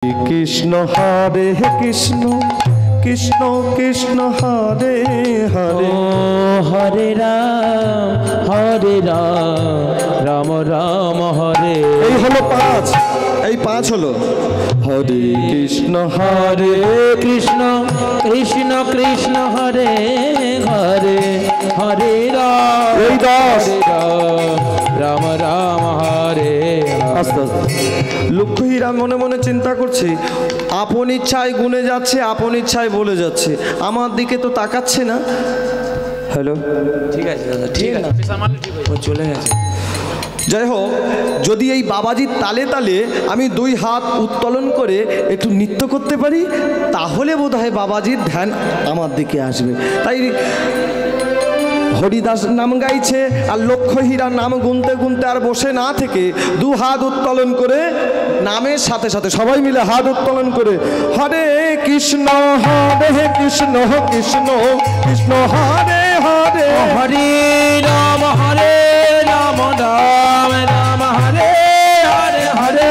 কৃষ্ণ হরে কৃষ্ণ কৃষ্ণ কৃষ্ণ হরে হরে হরে রাম রাম রাম হরে। এই হলো পাঁচ, এই পাঁচ হলো হরে কৃষ্ণ হরে কৃষ্ণ কৃষ্ণ কৃষ্ণ হরে হরে হরে রাম। এই 10 রাম রাম হরে। আস্তে আস্তে লক্ষ্মীরা মনে মনে চিন্তা করছে, আপন ইচ্ছায় গুনে যাচ্ছে, আপন ইচ্ছায় বলে যাচ্ছে, আমার দিকে তো তাকাচ্ছে না। হ্যালো, ঠিক আছে দাদা, ঠিক আছে, ও চলে গেছে। যাই হোক, যদি এই বাবাজির তালে তালে আমি 2 হাত উত্তোলন করে একটু নৃত্য করতে পারি, তাহলে বোধহয় বাবাজির ধ্যান আমার দিকে আসবে। তাই হরিদাস নাম গাইছে আর লক্ষ্মীরা নাম গুনতে গুনতে আর বসে না থেকে 2 হাত উত্তোলন করে নামের সাথে সাথে সবাই মিলে হাত উত্তোলন করে হরে কৃষ্ণ কৃষ্ণ কৃষ্ণ কৃষ্ণ হরে হরে হরে রাম রাম রাম হরে হরে হরে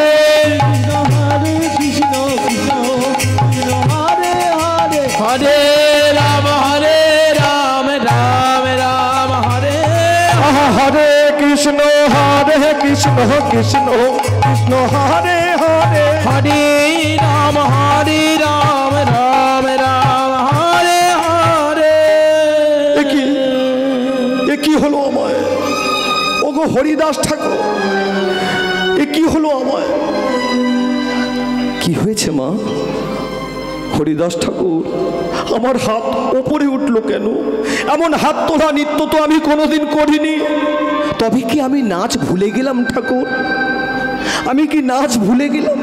কৃষ্ণ কৃষ্ণ কৃষ্ণ হরে হরে হরে রাম রাম রাম হরে হরে কৃষ্ণ কৃষ্ণ কৃষ্ণ কৃষ্ণ হরে হরে হরে রাম রাম রাম হরে হরে। এ কি হলো আমায়? ওগো হরিদাস ঠাকুর, এ কি হলো আমায়? কি হয়েছে মা? হরিদাস ঠাকুর, আমার হাত ওপরে উঠলো কেন? এমন হাত তোলা নৃত্য তো আমি কোনোদিন করিনি। তবে কি আমি নাচ ভুলে গেলাম ঠাকুর? আমি কি নাচ ভুলে গেলাম?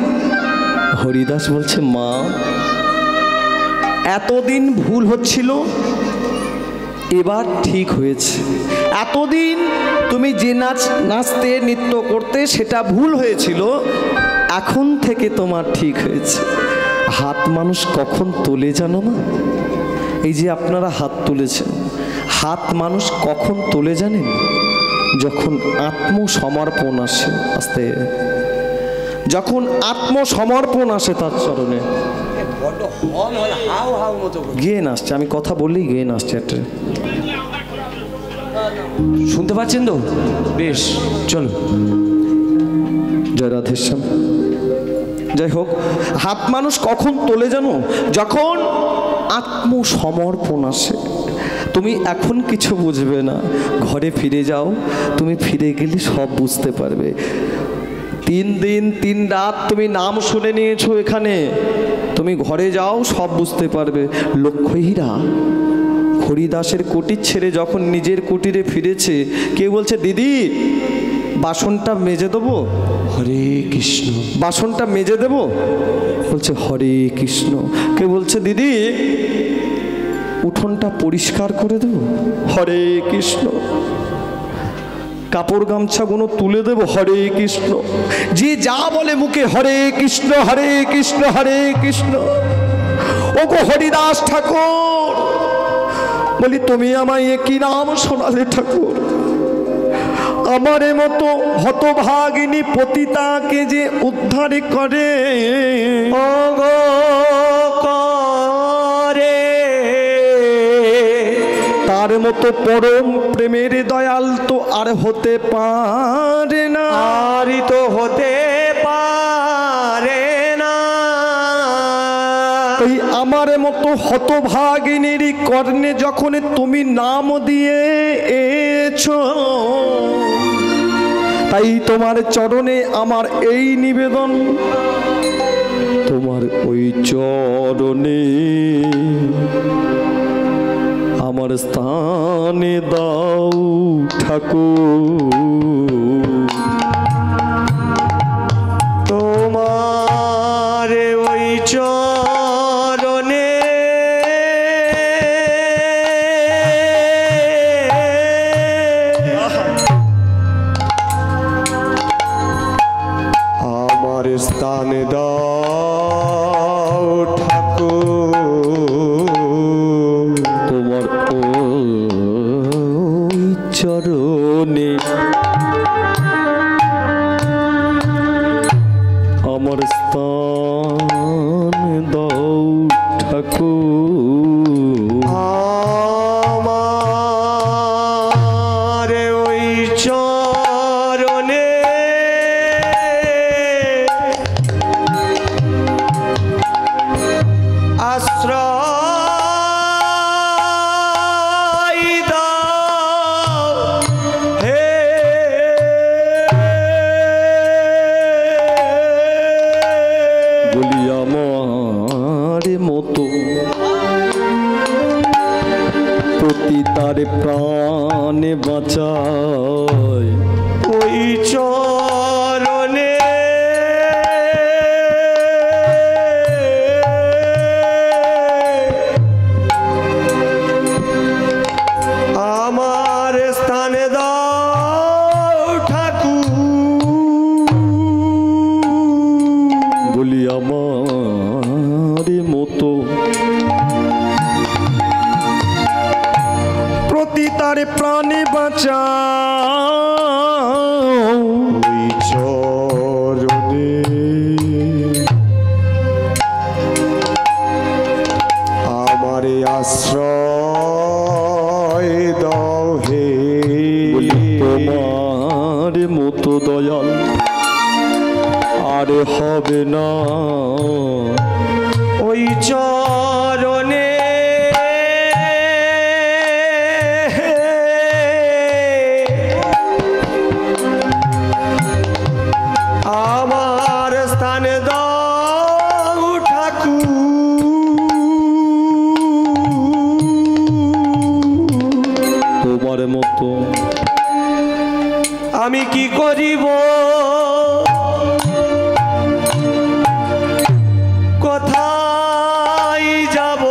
হরিদাস বলছে, মা এতদিন ভুল হচ্ছিল, এবার ঠিক হয়েছে। এতদিন তুমি যে নাচ নাচতে নৃত্য করতে সেটা ভুল হয়েছিল, এখন থেকে তোমার ঠিক হয়েছে। হাত মানুষ কখন তোলে জানো না? এই যে আপনারা হাত তুলেছেন, হাত মানুষ কখন তোলে জানেন? যখন আত্মসমর্পণ আসে। আস্তে, যখন আত্মসমর্পণ আসে তার চরণে। গেয়ে নাচছে, আমি কথা বললেই গেয়ে নাচছে একটা। শুনতে পাচ্ছেন তো? বেশ, চলো। জয় রাধেশ্যাম। যাই হোক, হাত মানুষ কখন তোলে জানো? যখন আত্মসমর্পণ আসে। তুমি এখন কিছু বুঝবে না, ঘরে ফিরে যাও, তুমি ফিরে গেলে সব বুঝতে পারবে। 3 দিন 3 রাত তুমি নাম শুনে নিয়েছো এখানে, তুমি ঘরে যাও, সব বুঝতে পারবে। লক্ষ্মীরা হরিদাসের কুটির ছেড়ে যখন নিজের কুটিরে ফিরেছে, কেউ বলছে, দিদি বাসনটা মেজে দেবো? হরে কৃষ্ণ। বাসনটা মেজে দেবো? বলছে হরে কৃষ্ণ। কেউ বলছে, দিদি উঠোনটা পরিষ্কার করে দেবো? হরে কৃষ্ণ। কাপড় গামছাগুলো তুলে দেবো? হরে কৃষ্ণ। যে যা বলে মুখে হরে কৃষ্ণ হরে কৃষ্ণ হরে কৃষ্ণ। ওগো হরিদাস ঠাকুর, বলি তুমি আমায় কি নাম শোনালে ঠাকুর? আমার মতো হতভাগিনী পতিতাকে যে উদ্ধার করে, ওগো করে, তার মতো পরম প্রেমের দয়াল তো আর হতে পারে না। আরই তো হতে পারে না। এই আমার মতো হতভাগিনীর কর্ণে যখন তুমি নাম দিয়েছো, তাই তোমার চরণে আমার এই নিবেদন, তোমার ওই চরণে আমার স্থানে দাও ঠাকুর। তোমার ওই চরণে আমার স্থানে দাও ঠাকুর। তোমার ওই চরণে বলি আমার মতো পতিতার প্রাণে বাঁচায় ওই চরণে আমার স্থানে দাও ঠাকুর বলি আমার মতো পতিতার প্রাণে বাঁচাও ওই চরণে আমার আশ্রয় দাও হে তোমার মতো দয়াল আর হবে না ওই চরণে আমার স্থানে দাও ঠাকুর তোমার মতো আমি কি করিব কোথায় যাব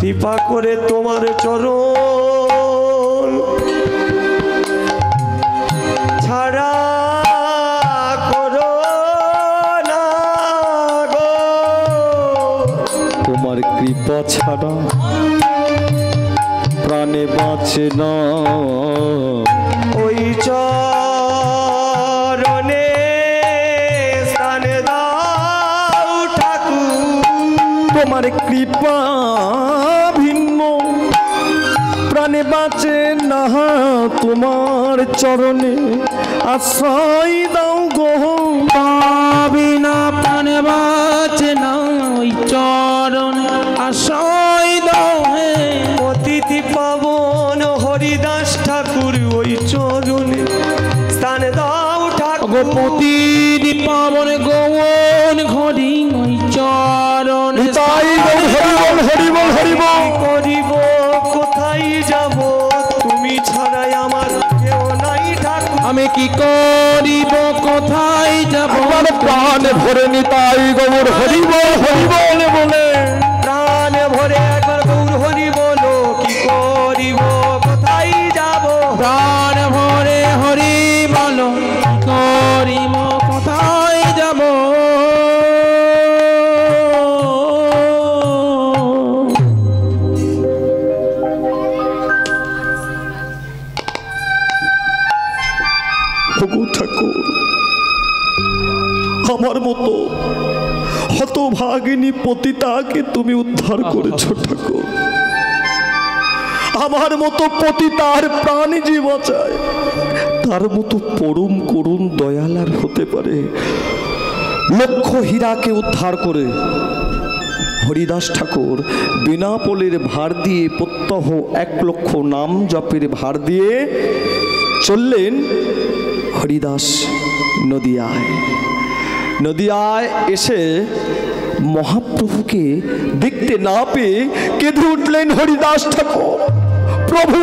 কৃপা করে তোমার চরণ ছাড়া করো না গো তোমার কৃপা ছাড়া প্রাণে বাঁচে না ওই চরণে স্থানে দাও ঠাকুর তোমার কৃপা ভিন্ন প্রাণে বাঁচে না তোমার চরণে আশ্রয় দাও গো বিনা প্রাণে বাঁচে না ওই চরণ আশ্রয় দাও হে অতিথি পাবন হরিদাস ঠাকুর ওই চরণে স্থানে দাও ঠাকুর গোপতি পাবন গৌন ঘড়ি ওই চরণ তাই হরিবল হরিবল হরিবল করিব কোথায় যাব তুমি ছাড়াই আমার কেউ নাই ঠাকুর আমি কি করিব কোথায় যাব আমার প্রাণ ভরে নিতাই গৌর হরিবল হরিবল বলে প্রাণ ভরে একবার গৌর হরি বলো কি করিব কোথায় যাব প্রাণ ভরে হরি বলো করিব কোথায় যাব ঠাকুর আমার মতো হতভাগিনী পতিতাকে তুমি উদ্ধার করেছ ঠাকুর আমার মতো পতিতার প্রাণ যে বাঁচায় তার মতো পরম করুণ দয়াল আর হতে পারে লক্ষ হীরাকে উদ্ধার করে হরিদাস ঠাকুর বিনা পোলের ভার দিয়ে প্রত্যহ 1 লক্ষ নাম জপের ভার দিয়ে চললেন হরিদাস নদিয়ায় এসে মহাপ্রভুকে দেখতে না পেয়ে কেঁদে উঠলেন হরিদাস ঠাকুর প্রভু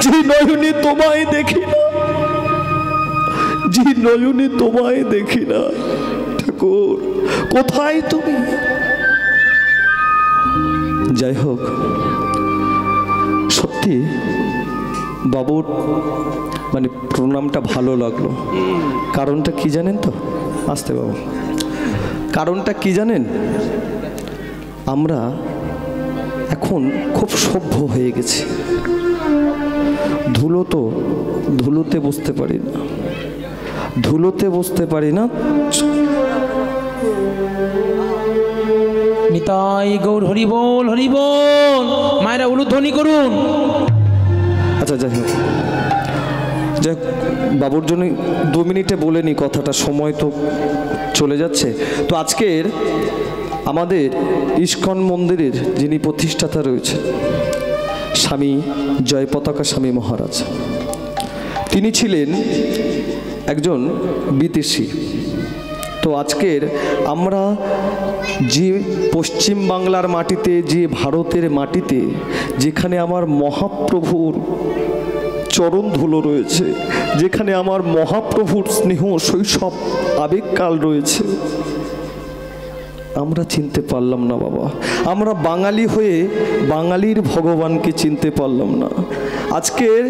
যে নয়নে তোমায় দেখি না যে নয়নে তোমায় দেখি না ঠাকুর কোথায় তুমি যাই হোক সত্যি বাবুর মানে প্রণামটা ভালো লাগলো কারণটা কি জানেন তো আসতে বাবু কারণটা কি জানেন আমরা এখন খুব সভ্য হয়ে গেছি ধুলোতে বসতে পারি না নিতাই গৌর হরি বল মায়েরা উলুধ্বনি করুন আচ্ছা যাই হোক বাবুর জন্য 2 মিনিটে বলে নি কথাটা সময় তো চলে যাচ্ছে তো আজকের আমাদের ইস্কন মন্দিরের যিনি প্রতিষ্ঠাতা রয়েছে স্বামী জয়পতাকা স্বামী মহারাজ। তিনি ছিলেন একজন বিদেশি। তো আজকের আমরা যে পশ্চিম বাংলার মাটিতে, যে ভারতের মাটিতে, যেখানে আমার মহাপ্রভুর চরণ ধুলো রয়েছে, যেখানে আমার মহাপ্রভুর স্নেহ শৈশব আবেগকাল রয়েছে, আমরা চিনতে পারলাম না বাবা। আমরা বাঙালি হয়ে বাঙালির ভগবানকে চিনতে পারলাম না। আজকের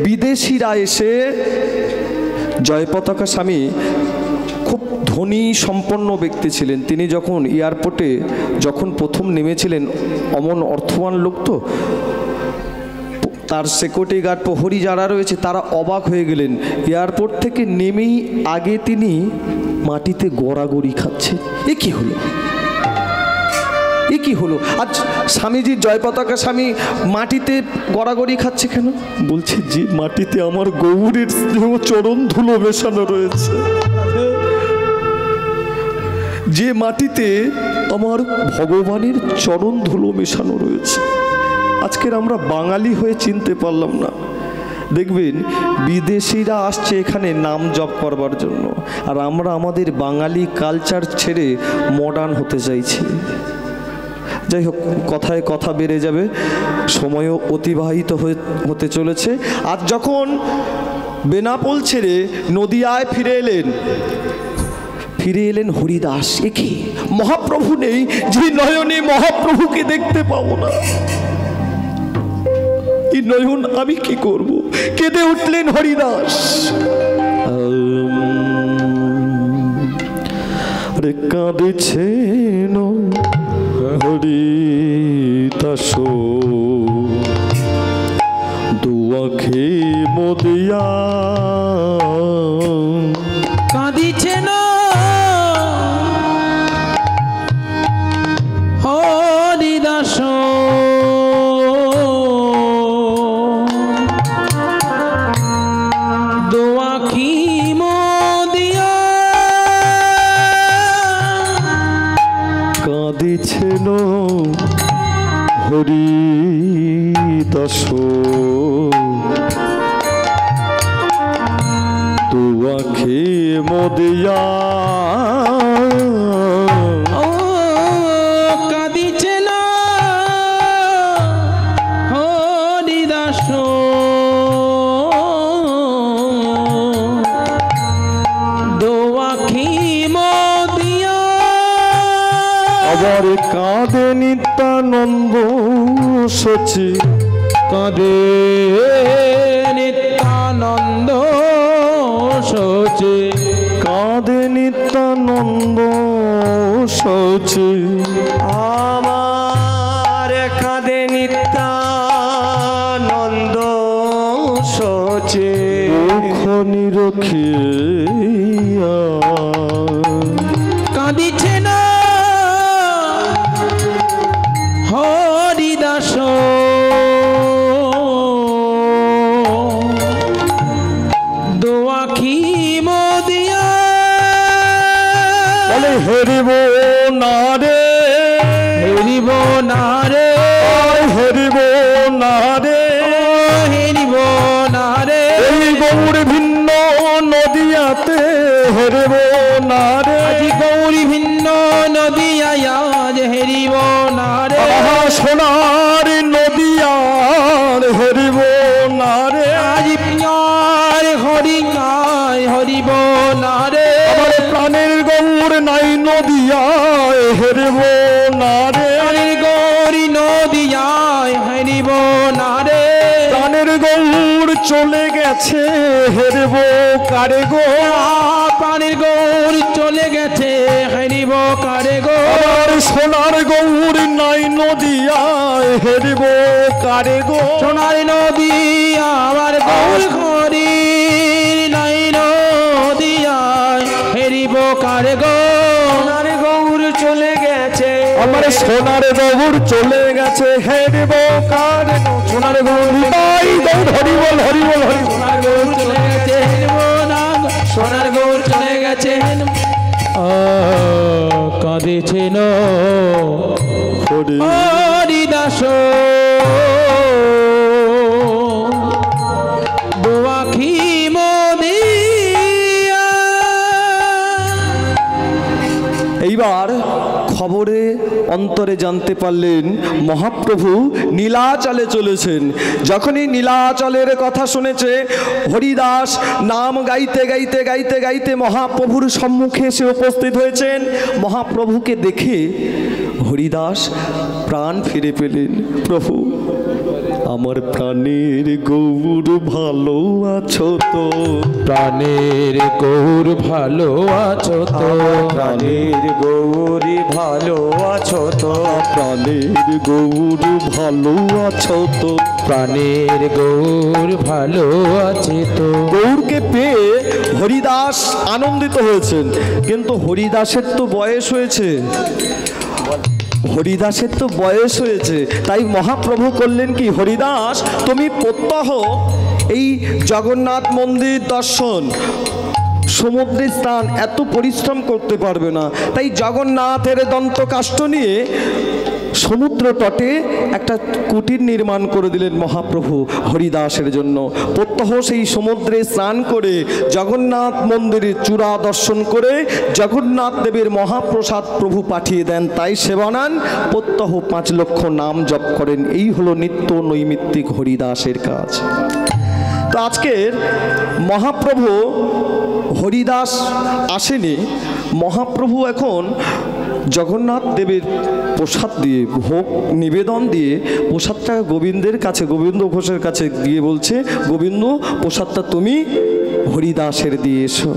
বিদেশিরা এসে, জয়পতাকা স্বামী খুব ধনী সম্পন্ন ব্যক্তি ছিলেন। তিনি যখন এয়ারপোর্টে প্রথম নেমেছিলেন, অমন অর্থবান লোক, তো তার সিকিউরিটি গার্ড প্রহরী যারা রয়েছে তারা অবাক হয়ে গেলেন। এয়ারপোর্ট থেকে নেমেই আগে তিনি মাটিতে গড়াগড়ি খাচ্ছেন। এ কি হলো, এ কি হলো? আজ স্বামীজির জয়পতাকা স্বামী মাটিতে গড়াগড়ি খাচ্ছে কেন? বলছে যে মাটিতে আমার গৌরের স্নেহ চরণ ধুলো মেশানো রয়েছে, যে মাটিতে আমার ভগবানের চরণ ধুলো মেশানো রয়েছে। আজকের আমরা বাঙালি হয়ে চিনতে পারলাম না। দেখবেন বিদেশিরা আসছে এখানে নাম জপ করবার জন্য, আর আমরা আমাদের বাঙালি কালচার ছেড়ে মডার্ন হতে চাইছি। যাই হোক, কথায় কথা বেড়ে যাবে, সময়ও অতিবাহিত হতে চলেছে। আজ যখন বেনাপোল ছেড়ে নদিয়ায় ফিরে এলেন হরিদাস। এ কি মহাপ্রভু নেই, যে নয়নে মহাপ্রভুকে দেখতে পাবো না, এই নয়ন আমি কি করব? কেঁদে উঠলেন হরিদাস। রে কাঁদেছেন হরিদাস, দুয়াখে মদিয়া কাঁদিছে না হরিদাস, দোয়াখি মদিয়া কাঁদিছেন হরিদাস, দুয়াখে মদিয়া কাঁদিছে না হরিদাস, দোয়াখি মদিয়া আবার কাঁদে নিত্যানন্দ সচি, কাঁদে নিত্যানন্দ সচে, কাঁদে নিত্যানন্দ সচি, আমার কাঁদে নিত্যানন্দ সচে, দুঃখ নিরখিয়া কাঁদিছে না হরিদাস, দোয়াখি মদিয়া বলে হেরিব না রে, হেরিব না রে, হেরিব না রে, হেরিব না রে, এই গৌর ভিন্ন নদিয়াতে হেরিব না রে, আজি গৌরী ভিন্ন নদিয়ায় আজ হেরিব না রে, আহা সোনার নদিয়ার হেরিব না রে, আজ পিয়ার হরিকায় হরিব না রে, আমার প্রাণের গৌর নাই নদিয়ায় হেরিব না রে, প্রাণের গৌরী নদিয়ায় হেরিব না রে, প্রাণের গৌর চলে গেছে হেরিব কারে গো, প্রাণের গৌর চলে গেছে হেরিব কারে গো, আমার সোনার গৌর নাই নদিয়ায় হেরিব কারে গো, সোনার নদী আমার গৌর হরি নাই নদিয়ায় হেরিব কারে গো, সোনার গৌর চলে গেছে, আমার সোনার গৌর চলে গেছে হেরিব কারে গো, সোনার গৌর নাই গৌর হরিবল হরিবল হরিবল, সোনার গৌর চলে গেছে হেরিব না, সোনার গৌর চলে গেছে কাঁদেছেন হরি হরিদাস, অন্তরে জানতে পারলেন মহাপ্রভু নীলাচলে চলেছেন। যখনই নীলাচলের কথা শুনেছে, হরিদাস নাম গাইতে গাইতে গাইতে গাইতে মহাপ্রভুর সম্মুখে এসে উপস্থিত হয়েছেন। মহাপ্রভুকে দেখে হরিদাস প্রাণ ফিরে পেলেন। প্রভু, আমার প্রাণের গৌর ভালো আছো তো? প্রাণের গৌর ভালো আছো তো? প্রাণের গৌরী ভালো আছো তো? প্রাণের গৌর ভালো আছো তো? প্রাণের গৌর ভালো আছে তো? গৌরকে পেয়ে হরিদাস আনন্দিত হয়েছেন, কিন্তু হরিদাসের তো বয়স হয়েছে, হরিদাসের তো বয়স হয়েছে। তাই মহাপ্রভু করলেন কি, হরিদাস তুমি প্রত্যহ এই জগন্নাথ মন্দির দর্শন, সমুদ্রে স্নান এত পরিশ্রম করতে পারবে না। তাই জগন্নাথের দন্তকাষ্ঠ নিয়ে সমুদ্র তটে একটা কুটির নির্মাণ করে দিলেন মহাপ্রভু হরিদাসের জন্য। প্রত্যহ সেই সমুদ্রে স্নান করে জগন্নাথ মন্দিরের চূড়া দর্শন করে জগন্নাথ দেবের মহাপ্রসাদ প্রভু পাঠিয়ে দেন, তাই সেবা নেন, প্রত্যহ 5 লক্ষ নাম জপ করেন। এই হলো নিত্য নৈমিত্তিক হরিদাসের কাজ। তো আজকের মহাপ্রভু হরিদাস আসেনি, মহাপ্রভু এখন জগন্নাথ দেবের প্রসাদ দিয়ে, ভোগ নিবেদন দিয়ে প্রসাদটা গোবিন্দের কাছে, গোবিন্দ ঘোষের কাছে দিয়ে বলছে, গোবিন্দ প্রসাদটা তুমি হরিদাসের দিয়ে এসো।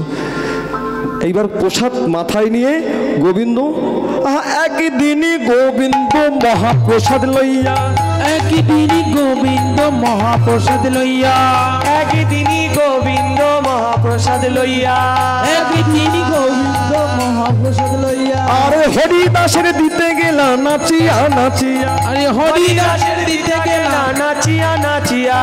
এইবার প্রসাদ মাথায় নিয়ে গোবিন্দ, একদিনই গোবিন্দ মহাপ্রসাদ লইয়া, একদিনই গোবিন্দ মহাপ্রসাদ লইয়া, একদিনই গোবিন্দ মহাপ্রসাদ লইয়া, একদিনই গোবিন্দ মহাপ্রসাদ লইয়া, আরে হরিদাসের দিতে গেলা নাচিয়া নাচিয়া, আরে হরিদাসের দিতে গেলা, নাচিয়া নাচিয়া,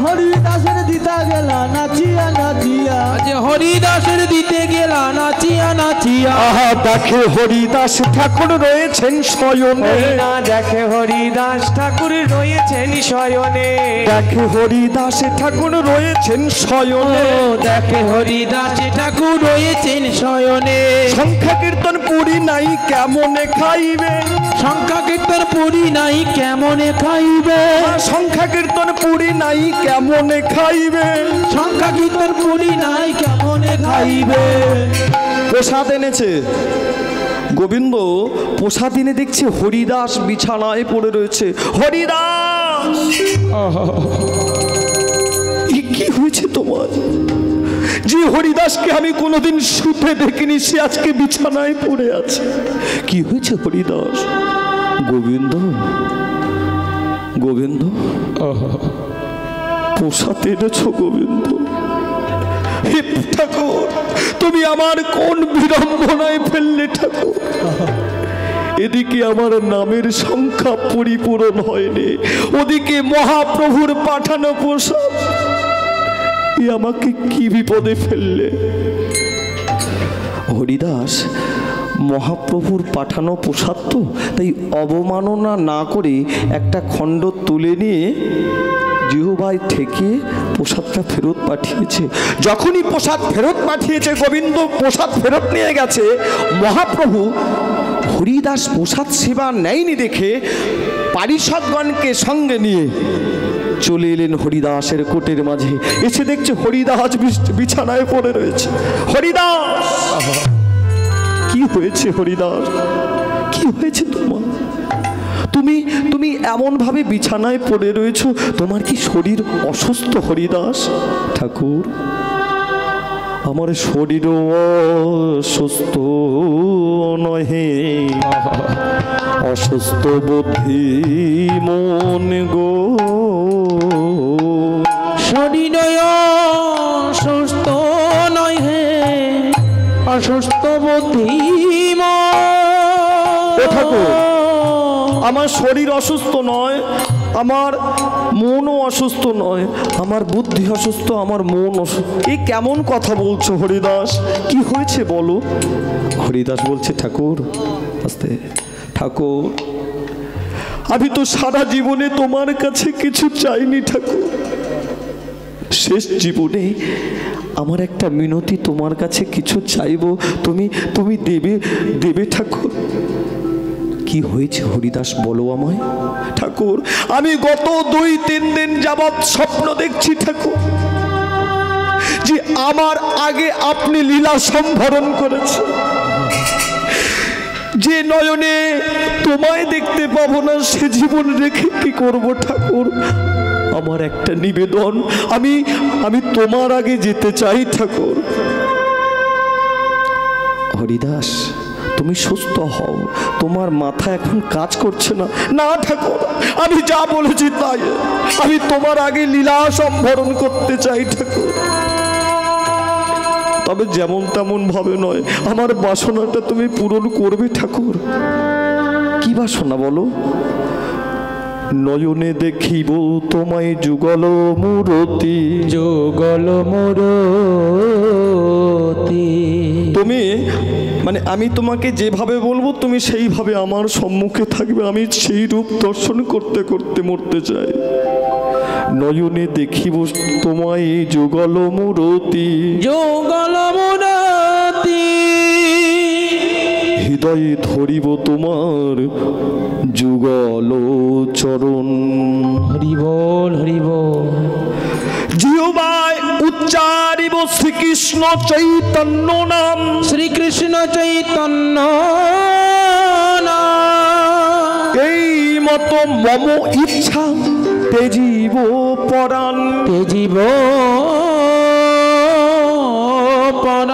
হরিদাসের দিতে গেলা নাচিয়া নাচিয়া, আজ হরিদাসের দিতে গেলা নাচিয়া নাচিয়া। আহা দেখে হরিদাস ঠাকুর রয়েছেন শয়নে, না দেখে হরিদাস ঠাকুর রয়েছেন শয়নে, দেখে হরিদাস ঠাকুর রয়েছেন শয়নে, দেখে হরিদাস ঠাকুর রয়েছেন শয়নে। সংখ্যা কীর্তন পুরি নাই কেমনে খাইবে, সংখ্যা কীর্তন পুরি নাই কেমনে খাইবে, সংখ্যা কীর্তন পুরি নাই কেমনে খাইবে, সংখ্যা কীর্তন পুরি নাই কেমনে খাইবে। প্রসাদ এনেছে গোবিন্দ, প্রসাদ এনে দেখছে হরিদাস বিছানায় পড়ে রয়েছে। হরিদাস, কি হয়েছে তোমার? যে হরিদাসকে আমি কোনোদিন শুতে দেখিনি, সে আজকে বিছানায় পড়ে আছে। কি হয়েছে হরিদাস? গোবিন্দ, গোবিন্দ প্রসাদ এনেছ গোবিন্দ। হে ঠাকুর, তুমি আমার কোন বিড়ম্বনায় ফেললে ঠাকুর? এদিকে আমার নামের সংখ্যা পরিপূরণ হয়নি, ওদিকে মহাপ্রভুর পাঠানো প্রসাদ, এ আমাকে কি বিপদে ফেললে? হরিদাস মহাপ্রভুর পাঠানো প্রসাদ তো, তাই অবমাননা না করে একটা খণ্ড তুলে নিয়ে জিহ্বায় ঠেকে প্রসাদটা ফেরত পাঠিয়েছে। যখনই প্রসাদ ফেরত পাঠিয়েছে, গোবিন্দ প্রসাদ ফেরত নিয়ে গেছে, মহাপ্রভু হরিদাস প্রসাদ সেবা নেয়নি দেখে পারিষদগণকে সঙ্গে নিয়ে চলে এলেন হরিদাসের কোটের মাঝে। এসে দেখছে হরিদাস বিছানায় পড়ে রয়েছে। হরিদাস, কি হয়েছে হরিদাস? কি হয়েছে তোমার? তুমি তুমি এমন ভাবে বিছানায় পড়ে রয়েছো, তোমার কি শরীর অসুস্থ হরিদাস? ঠাকুর, আমার শরীর অসুস্থ নহে, অসুস্থ বুদ্ধি মন গো, শরীর সুস্থ নয় হে, অসুস্থ বুদ্ধি ও ঠাকুর, আমার শরীর অসুস্থ নয়, আমার মনও অসুস্থ নয়, আমার বুদ্ধি অসুস্থ, আমার মন অসুস্থ। এই কেমন কথা বলছো হরিদাস? কি হয়েছে বলো? হরিদাস বলছে, ঠাকুর আস্তে, ঠাকুর আমি তো সারা জীবনে তোমার কাছে কিছু চাইনি ঠাকুর, শেষ জীবনে আমার একটা মিনতি তোমার কাছে কিছু চাইবো, তুমি তুমি দেবে দেবে ঠাকুর। কি হয়েছে হরিদাস, বলো আমায়। ঠাকুর, আমি গত 2-3 দিন যাবৎ স্বপ্ন দেখছি ঠাকুর, যে আমার আগে আপনি লীলা সম্ভরণ করেছেন, যে নয়নে তোমায় দেখতে পাবো না সে জীবন রেখে কি করব ঠাকুর। আমার একটা নিবেদন, আমি তোমার আগে যেতে চাই ঠাকুর। হরিদাস, তুমি সুস্থ হও, তোমার মাথা এখন কাজ করছে না। না ঠাকুর, আমি যা বলেছি তাই, আমি তোমার আগে লীলা সম্ভরণ করতে চাই ঠাকুর। তবে যেমন তেমন ভাবে নয়, আমার বাসনাটা তুমি পূরণ করবে ঠাকুর। কি বাসনা বলো? নয়নে দেখিব তোমায় যুগল মূরতি, যুগল মূরতি। তুমি মানে আমি তোমাকে যেভাবে বলবো তুমি সেইভাবে আমার সম্মুখে থাকবে, আমি সেই রূপ দর্শন করতে করতে মরতে চাই। নয়নে দেখিব তোমায় যুগল মূরতি, যুগল মূরতি। হৃদয়ে ধরিব তোমার যুগল চরণ। হরি বল, হরি বল। জিহ্বায় উচ্চারিব শ্রীকৃষ্ণ চৈতন্য নাম, শ্রীকৃষ্ণ চৈতন্য নাম। এই মতো মম ইচ্ছা তেজিব পরাণ, তেজিব পরাণ।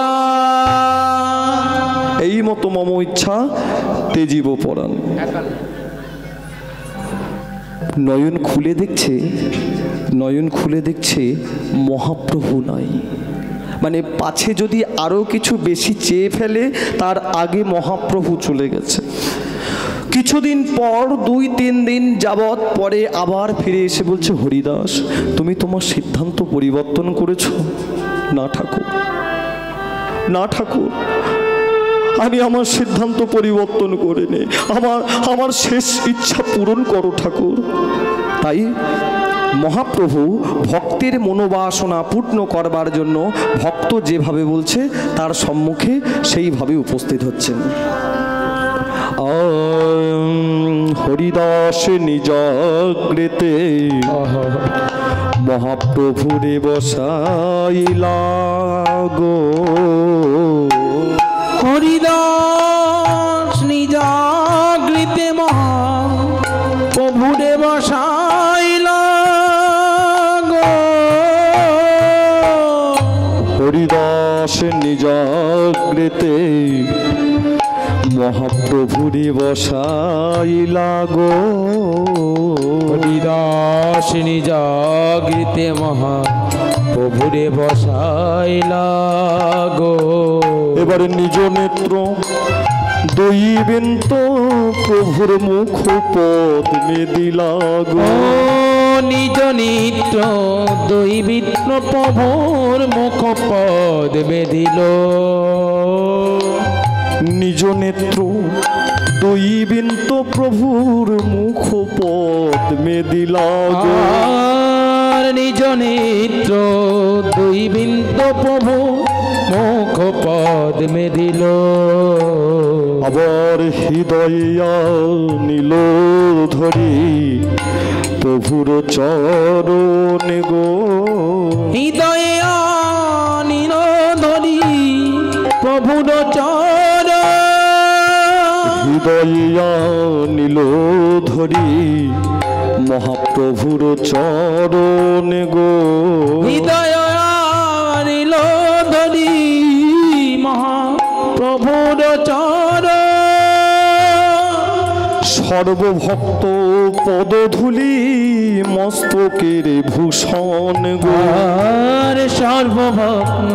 এই মতো মম ইচ্ছা তেজিব পরাণ। নয়ন খুলে দেখছে, নয়ন খুলে দেখছে মহাপ্রভু নাই। মানে পাছে যদি আরো কিছু বেশি চেয়ে ফেলে, তার আগে মহাপ্রভু চলে গেছে। কিছুদিন পর 2-3 দিন যাবৎ পরে আবার ফিরে এসে বলছে, হরিদাস তুমি তোমার সিদ্ধান্ত পরিবর্তন করেছো। না ঠাকুর, না ঠাকুর, আমি আমার সিদ্ধান্ত পরিবর্তন করিনি। আমার শেষ ইচ্ছা পূরণ করো ঠাকুর। তাই মহাপ্রভু ভক্তের মনোবাসনা পূর্ণ করবার জন্য ভক্ত যেভাবে বলছে তার সম্মুখে সেইভাবে উপস্থিত হচ্ছেন। হরিদাস নিজাগ্রেতে মহাপ্রভুরে বসাইলা গো। হরিদাস নিজাগ্রিতে মহাপ্রভুরে বসাইলা গো। হরিদাস নিজাগ্রেতে মহাপ্রভুরে বসাইলা গো। হরিদাস নিজাগ্রিতে মহাপ্রভুরে বসাইলা গো। এবারে নিজ নেত্র দইবেন তো প্রভুর মুখ পদ্মে দিলা গো। নিজ নিত্য দৈবিত্র প্রভুর মুখ পদ্মে দিল। নিজ নেত্র দইবেন তো প্রভুর মুখ পদ্মে দিলা গো। আর নিজ নেত্র দৈবিত্র প্রভু মুখ পদ্মে দিল। আবার হৃদয়া নীল ধরি প্রভুর চরণ গো। হৃদয়ে নীল ধরি প্রভুর চরণ। হৃদয়া নীল ধরি মহাপ্রভুর চরণ গো। হৃদয় নীল ধরি মহাপ্রভুর চরণ। সর্বভক্ত পদধূলি মস্তকের ভূষণ গো। আর সর্বভক্ত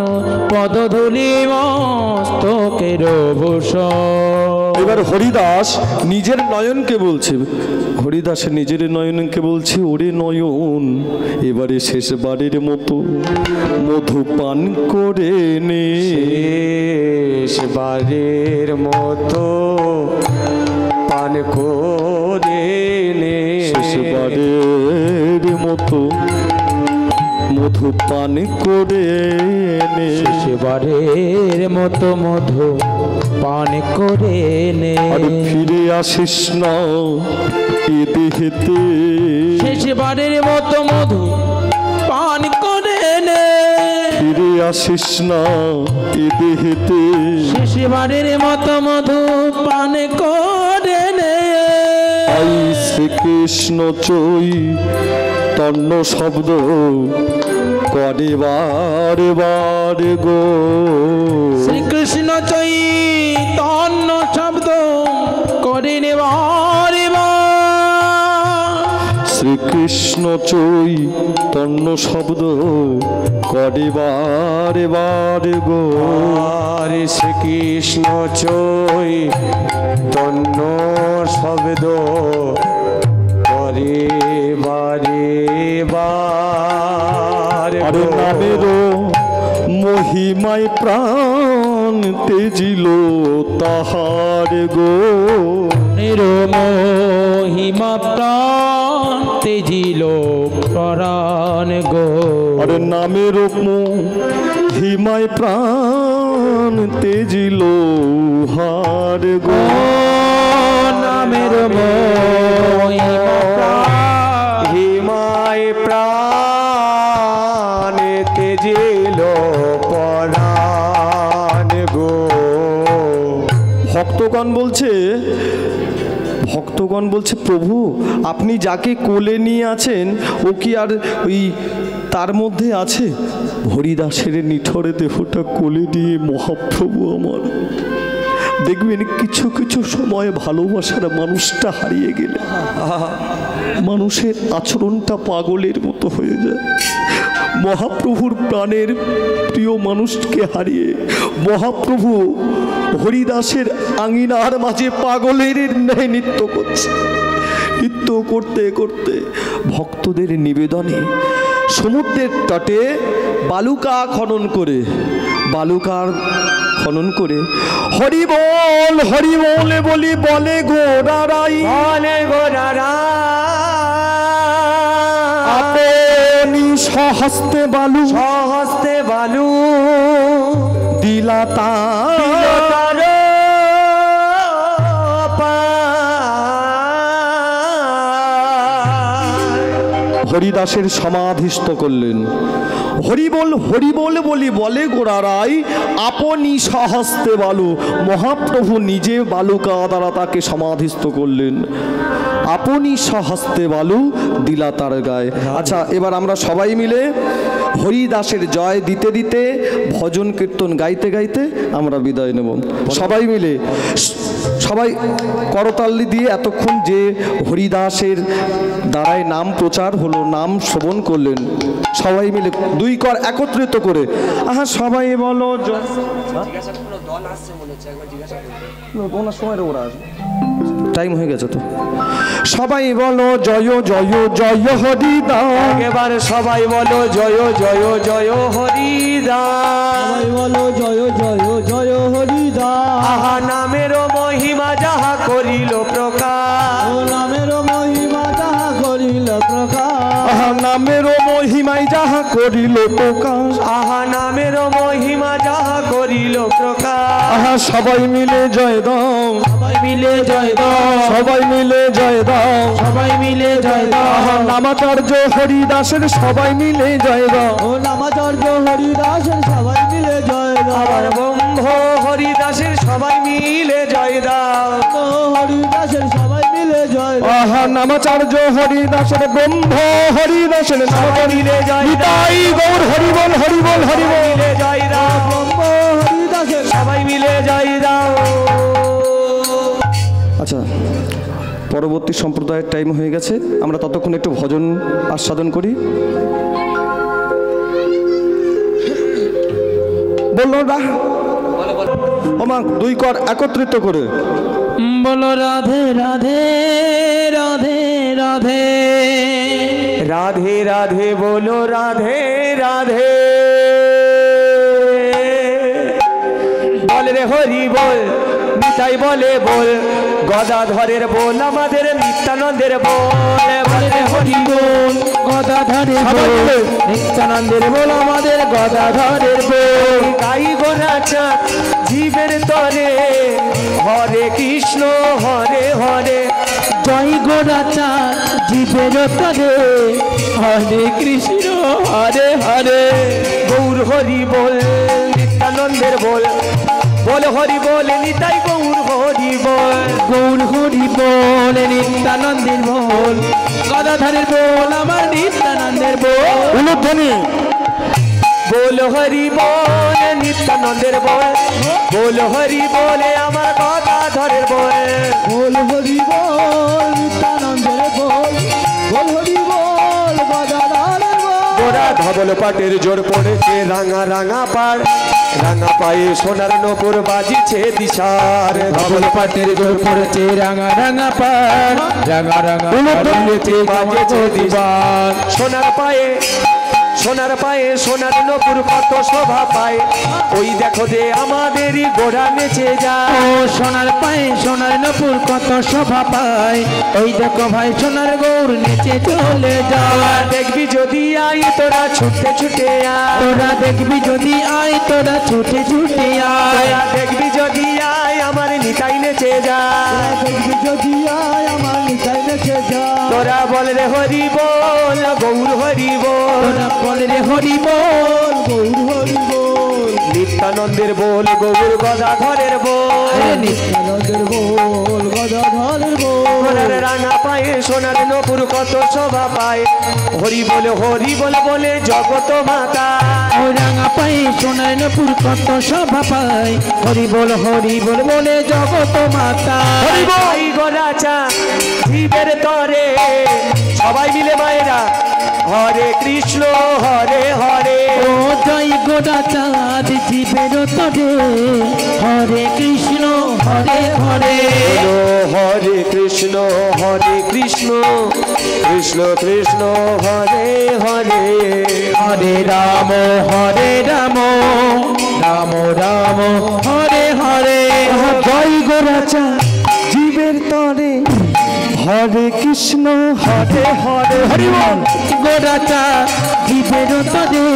পদধূলি মস্তকের ভূষণ। এবার হরিদাস নিজের নয়নকে বলছে, হরিদাসের নিজের নয়নকে বলছে, ওরে নয়ন এবারে শেষবারের মতো মধু পান করে নে। শেষবারের মতো পান করে নে। শেষবারের মতো মধু পান করে নে। শেষবারের মতো মধু পান করে নে। আর ফিরে আসিস না এ দেহেতে। শেষবারের মতো মধু পান করে নে। ফিরে আসিস না এ দেহেতে। শেষবারের মতো মধু পান করে নে। আই শ্রীকৃষ্ণ চৈতন্য শব্দ করে বারে বারে গো। শ্রীকৃষ্ণ চৈতন্য শব্দ করে বারে বার। শ্রীকৃষ্ণ চৈতন্য শব্দ করে বারে বারে গো। আরে শ্রীকৃষ্ণ চৈতন্য শব্দ করে বারে বার। আরে নামেরও মহিমায় প্রাণ তেজিল তাহার গো। নিরমহিমা প্রাণ তেজিল প্রাণ গো। আরে নামেরও মহিমায় প্রাণ তেজিল হার গো। নামের মহিমা প্রাণ হিমায় প্রাণে তেজিল পরাণ গো। ভক্তগণ বলছে প্রভু আপনি যাকে কোলে নিয়ে আছেন ও কি আর ওই তার মধ্যে আছে? হরিদাসের নিঠরে দেহটা কোলে নিয়ে মহাপ্রভু আমার, দেখবেন কিছু কিছু সময় ভালোবাসার মানুষটা হারিয়ে গেলে মানুষের আচরণটা পাগলের মতো হয়ে যায়। মহাপ্রভুর প্রাণের প্রিয় মানুষকে হারিয়ে মহাপ্রভু হরিদাসের আঙিনার মাঝে পাগলের ন্যায় নৃত্য করছে। নৃত্য করতে করতে ভক্তদের নিবেদনে সমুদ্রের তটে বালুকা খনন করে হরি বল বলি বলে গোরারাই। বলে গোরারাই আপনি সহস্তে বালু দিলাতা হরিদাসের সমাধিস্থ করলেন। হরি বল বলি বলে গোরারাই আপনি সহস্তে বালু। মহাপ্রভু নিজে বালুকা দ্বারা তাকে সমাধিস্থ করলেন। আপনি সহস্তে বালু দিলা তার গায়ে। আচ্ছা এবার আমরা সবাই মিলে হরিদাসের জয় দিতে দিতে ভজন কীর্তন গাইতে গাইতে আমরা বিদায় নেব। সবাই মিলে সবাই করতালি দিয়ে এতক্ষণ যে হরিদাসের দ্বারায় নাম প্রচার হলো, নাম শ্রবণ করলেন, সবাই মিলে দুই কর একত্রিত করে সবাই বলো ওনার সময় ওরা আসবে, টাইম হয়ে গেছে তো। সবাই বলো জয় জয় জয় হরিদাস। এবার সবাই বলো জয় জয় জয় হরিদাস। সবাই বলো জয় জয় জয় হরিদাস। আহা নামের মহিমা যাহা করিল প্রকাশ। ও নামের মহিমা যাহা করিল প্রকাশ। আহা নামের মহিমায় যাহা করিল প্রকাশ। আহা নামের মহিমা যাহা করিল প্রকাশ। আহা সবাই মিলে জয় দাও, সবাই মিলে জয় দাও, সবাই মিলে জয় দাও, সবাই মিলে জয় দাও। আহা নামাচার্য হরিদাসের সবাই মিলে জয় দাও। ও নামাচার্য হরিদাসের সবাই মিলে জয় দাও। আবার ব্রহ্ম হরিদাসের সবাই মিলে জয় দাও। ও হরিদাসের সবাই মিলে জয় দাও। আহা নামাচার্য হরিদাসের ব্রহ্ম হরিদাসের সবাই মিলে জয় দাও। নিতাই গৌর হরিবল হরিবল হরিবল। মিলে জয় দাও। ব্রহ্ম হরিদাসের সবাই মিলে জয় দাও। আচ্ছা পরবর্তী সম্প্রদায়ের টাইম হয়ে গেছে, আমরা ততক্ষণ একটু ভজন আস্বাদন করি। বললো না ওমা দুই কর একত্রিত করে বলো রাধে রাধে রাধে রাধে রাধে রাধে বলো রাধে রাধে। বল রে হরি বল, নিতাই বলে বল, গদাধরের বোল আমাদের নিত্যানন্দের বোল বলে হরি বল গদাধরের বল নিত্যানন্দের বল আমাদের গদাধরের বল গাই গোরা চাঁদ জীবের তরে হরে কৃষ্ণ হরে হরে জয় গোরা চাঁদ জীবের তরে হরে কৃষ্ণ হরে হরে গৌর হরি বল নিত্যানন্দের বল বল হরি বল নিতাই গৌর হরি বল গৌর হরি বল নিত্যানন্দের বল গদাধরের বল আমার নিত্যানন্দের বল অনুধ্বনি बोल हरि बोल नित्यानंदेर बोल बोल हरि बोले আমার গদাধরের बोल बोल हरि बोल नित्यानंदेर बोल बोल हरि बोल गदाधरेर बोल গোরা ধবল পাটের জোর পড়েছে রাঙা রাঙা পাড় রাঙা পায়ে সোনার নপুর বাজিছে দিশার ধবল পাটের জোর পড়েছে রাঙা রাঙা পাড় রাঙা রাঙা বাজেছে দিশার সোনার পায়ে সোনার নপুর কত শোভা পায় ওই দেখো দে আমাদেরই গোড়া নেচে যায় ও সোনার পায়ে সোনার নপুর কত শোভা পায় ওই দেখো ভাই সোনার গৌর নেচে চলে যায় দেখবি যদি আই তোরা ছুটে ছুটে আয় তোরা দেখবি যদি আয় তোরা ছুটে ছুটে আয় তোরা দেখবি যদি আয় আমার নিতাই নেচে যায় দেখবি যদি আয় আমার নিতাই নেচে যায় তোরা বল রে হরি বল গৌর হরি বল তোরা বল রে হরি বল গৌর হরি বল নিত্যানন্দের বল গৌর গদাধরের বল নিত্যানন্দের বল গদাধরের বল সোনার রাঙা পায়ে সোনার নপুর কত শোভা পায় হরি বল বলে জগত মাতা ওই রাঙা পায়ে সোনার নপুর কত শোভা পায় হরি বল বলে জগত মাতা হরি বল গোরাচা জীবের তরে সবাই মিলে মায়েরা হরে কৃষ্ণ হরে হরে ও জয় গোরা চাঁদ জীবের তরে হরে কৃষ্ণ হরে হরে হরে কৃষ্ণ কৃষ্ণ কৃষ্ণ হরে হরে হরে রাম রাম রাম হরে হরে জয় গোরাচা জীবের তরে হরে কৃষ্ণ হরে হরে হরি বল গোরা চাঁদ জীবের তরে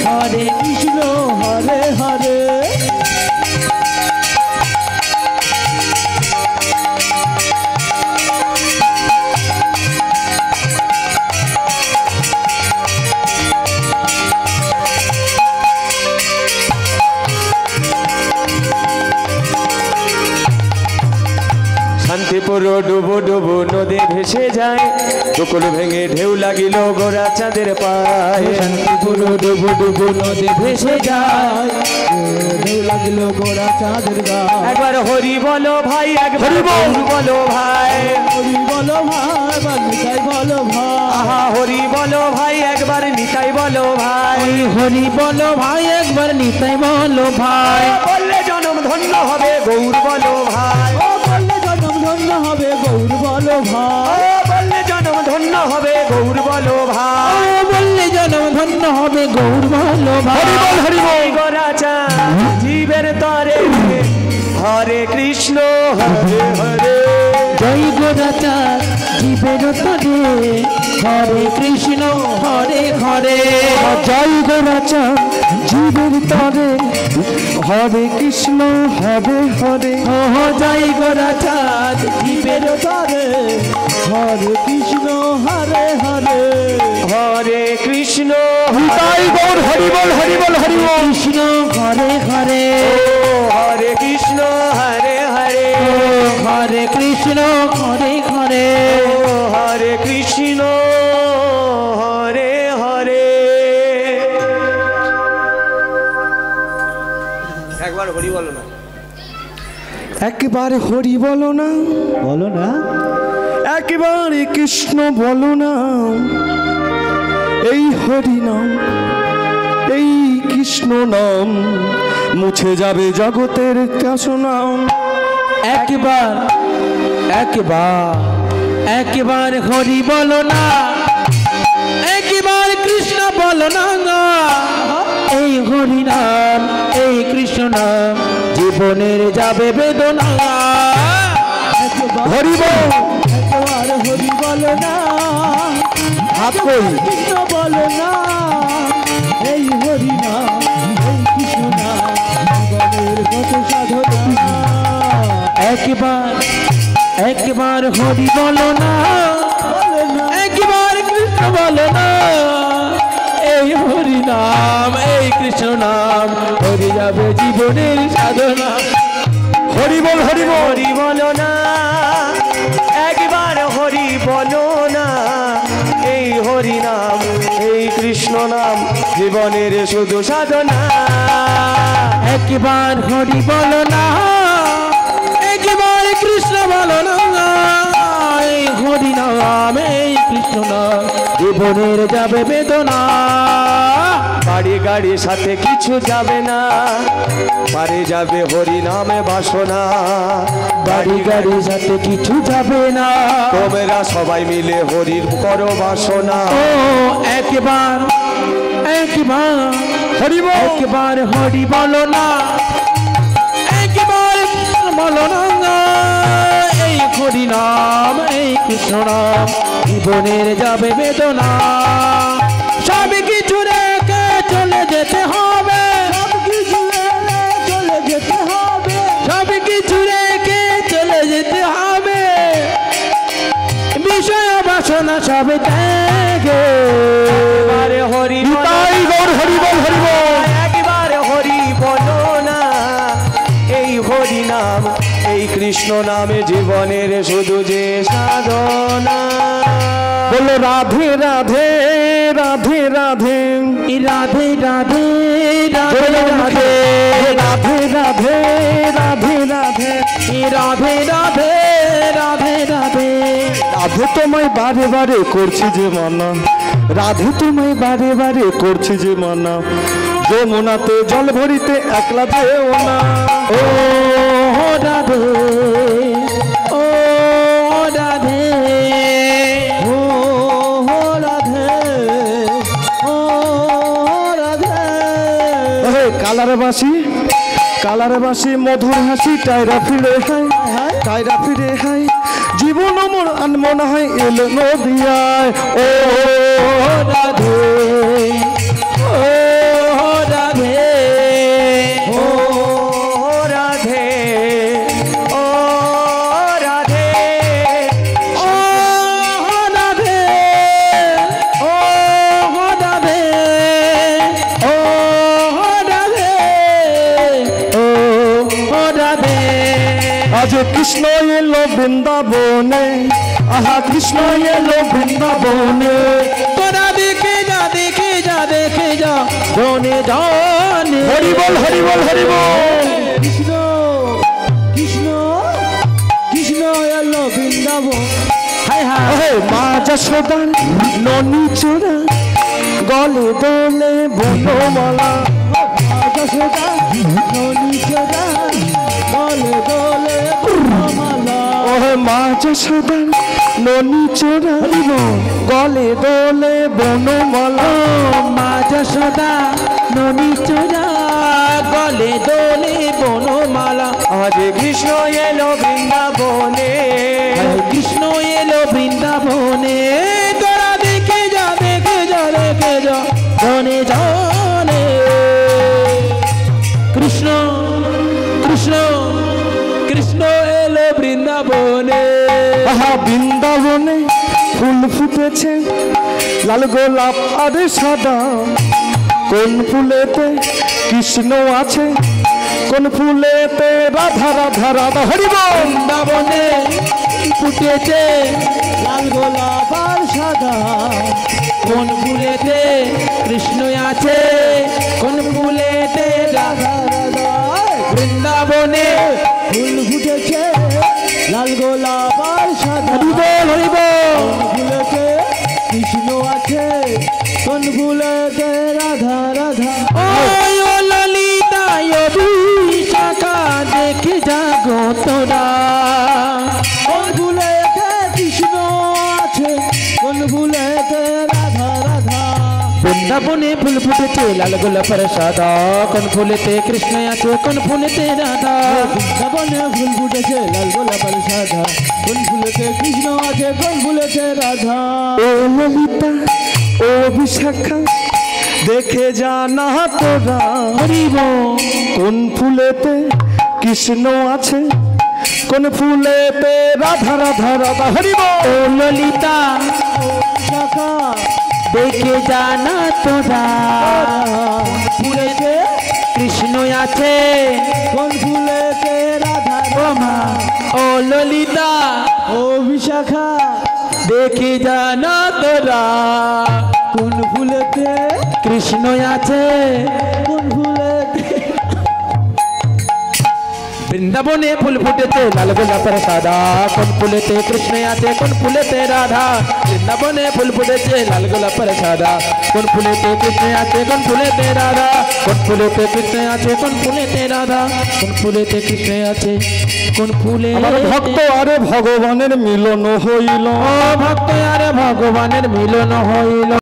হরে কৃষ্ণ হরে হরে শান্তিপুর ডুবো ডুবো নদী ভেসে যায় টুকুল ভেঙে ঢেউ লাগিল গোরা চাঁদের পায়ে শান্তিপুর ডুবু ডুবু নদী ভেসে যায় ঢেউ লাগলো গোরা চাঁদের গায়ে একবার হরি বলো ভাই একবার গৌর বলো ভাই হরি বলো ভাই বালিকাই বলো ভাই আহা হরি বলো ভাই একবার নিতাই বলো ভাই হরি বলো ভাই একবার নিতাই বলো ভাই বললে জনম ধন্য হবে গৌর বলো ভাই ও বললে জন্ম ধন্য হবে গৌর বলো ভাই ও বললে জনম ধন্য হবে গৌর বলো ভাই ও বললে জন্ম ধন্য হবে গৌর বলো ভাই হরি বল গোরাচা জীবের তরে হরে কৃষ্ণ হরে হরে জয় গোরা চাঁদ জীবের তরে হরে কৃষ্ণ হরে হরে জয় গোরাচা জীবের তরে হরে কৃষ্ণ হরে হরে ও জয় গোরা চাঁদ জীবের তরে হরে কৃষ্ণ হরে হরে হরে কৃষ্ণ তাই গৌর হরি বল কৃষ্ণ হরে হরে হরে কৃষ্ণ হরে হরে হরে কৃষ্ণ হরে হরে হরে কৃষ্ণ হরে হরে একবার হরি বলো না একবারে হরি বলো না বলো না একেবারে কৃষ্ণ বলো না এই হরি নাম এই কৃষ্ণ নাম মুছে যাবে জগতের কাসনা একবার একবার একবার হরি বলো না একবার কৃষ্ণ বলো না এই হরি নাম এই কৃষ্ণ নাম জীবনের যাবে বেদনা হরি বল। একবার হরি বলো না, হাত কই? কৃষ্ণ বলো না, এই হরি না, এই কৃষ্ণ না, জীবনের কত সাধনা। একবার একবার হরি বলো না, একবার কৃষ্ণ বলো না, এই হরি নাম, এই কৃষ্ণ নাম, হরি যাবে জীবনের সাধনা। হরি বল, হরি বল। হরি বলো না, একবার হরি বলো না, এই হরি নাম, এই কৃষ্ণ নাম, জীবনের শুধু সাধনা। একবার হরি বলো না, একবার কৃষ্ণ বলো না, এই হরি নাম, এই কৃষ্ণ নাম, জীবনের যাবে বেদনা। বাড়ি গাড়ির সাথে কিছু যাবে না, পারে যাবে হরি নামে বাসনা। বাড়ি গাড়ির সাথে কিছু যাবে না, তোমরা সবাই মিলে হরির করো বাসনা। ও একবার একবার হরি বল। একবার হরি বলো না, একবার বলো না, এই হরি নাম, এই কৃষ্ণ নাম, জীবনের যাবে বেদনা। সব কিছু রেখে চলে যেতে হবে, সব কিছু রেখে চলে যেতে হবে, সব কিছু রেখে চলে যেতে হবে, বিষয় বাসনা সব ত্যাগে। একবার হরি নিতাই গৌর হরি বল, হরি বল। একবার হরি বলো না, এই হরি নাম, এই কৃষ্ণ নামে জীবনের শুধু যে সাধনা। বলো রাধে রাধে রাধে রাধে রাধে রাধে রাধে রাধে রাধে রাধে রাধে রাধে রাধে রাধে রাধে রাধে। রাধে তোমায় বারে বারে করছি যে মানা, রাধে তোমায় বারে বারে করছি যে মানা, যমুনাতে জল ভরিতে একলা যেও না। ও রাধে, ও রাধে, ও রাধে, ও রাধে। হে কালার বাসি, কালার বাসি, মধুর হাসি, টাইরা ফিরে হাই, টাইরা ফিরে হাই, জীবন মোর আনমন হয় এলো নদিয়ায়। ও রাধে, ও রাধে, ও রাধে, ও রাধে, ও রাধে, ও রাধে, ও রাধে, ও রাধে। আজ কৃষ্ণ এলো বৃন্দাবনে, আহা কৃষ্ণ এলো বৃন্দাবনে। তোরা দেখে যা, দেখে যা, দেখে যা, জনে জনে। হরি বল, হরি বল, হরি বল। কৃষ্ণ কৃষ্ণ কৃষ্ণ এলো বৃন্দাবন। হায় হায় হে মা যশোদার ননি চোরা, গলে দোলে বনমালা। যশোদা ননি চোরা, দলে দলে বনমালা। ও হে মা যশোদার ননি চোরা, গলে দোলে বনমালা। মা যশোদা ননি চোরা, গলে দোলে বনমালা। আজ কৃষ্ণ এলো বৃন্দাবনে, কৃষ্ণ এলো বৃন্দাবনে। তোরা দেখে যা, দেখে যা, দেখে যা, জনে জনে। কৃষ্ণ কৃষ্ণ কৃষ্ণ এলো বৃন্দাবনে। আহা বৃন্দাবনে ফুল ফুটেছে, লাল গোলাপ আর সাদা। কোন ফুলেতে কৃষ্ণ আছে, কোন ফুলেতে রাধা রাধা রাধা। হরি বল। বৃন্দাবনে ফুটেছে লাল গোলাপ আর সাদা, কোন ফুলেতে কৃষ্ণ আছে, কোন ফুলেতে রাধা রাধা। বৃন্দাবনে ফুল ফুটেছে লাল গোলাপ আর সাদা, হরি বল, হরি বল। ফুলেতে কৃষ্ণ আছে, কোন ফুলেতে রাধা রাধা। ও ললিতা বিশাখা দেখে জাগো তোরা, কোন ফুলেতে কৃষ্ণ আছে, কোন ফুলেতে রাধা রাধা। বৃন্দাবনে ফুল ফুটেছে লাল গোলাপের সাদা, কোন ফুলেতে কৃষ্ণ আছে কোন ফুলেতে রাধা। বৃন্দাবনে ফুল ফুটেছে লাল গোলাপের সাদা, কোন ফুলেতে কৃষ্ণ আছে কোন ফুলেতে রাধা। ও ললিতা ও বিশাখা দেখে জানা তোরা হরিব কোন ফুলেতে কৃষ্ণ আছে কোন ফুলেতে রাধা রাধা রাধা। হরিব ও ললিতা শাখা দেখে জানা তোরা ফুলেতে কৃষ্ণ আছে কোন ফুলেতে রাধা। ও মা ও ললিতা ও বিশাখা দেখে জানা তোরা কোন ফুলেতে কৃষ্ণ আছে। কোন ফুলেতে। বৃন্দাবনে ফুল ফুটেছে লাল গোলাপের সাদা, কোন ফুলেতে কৃষ্ণ আছে কোন ফুলেতে রাধা। বৃন্দাবনে ফুল ফুটেছে লাল গোলাপের সাদা, কোন ফুলেতে কৃষ্ণ আছে কোন ফুলেতে রাধা। কোন ফুলেতে কৃষ্ণ আছে কোন ফুলেতে রাধা, কোন ফুলেতে কৃষ্ণ আছে কোন ফুলে। আমার ভক্ত আরে ভগবানের মিলন হইল। ও ভক্ত আরে ভগবানের মিলন হইল।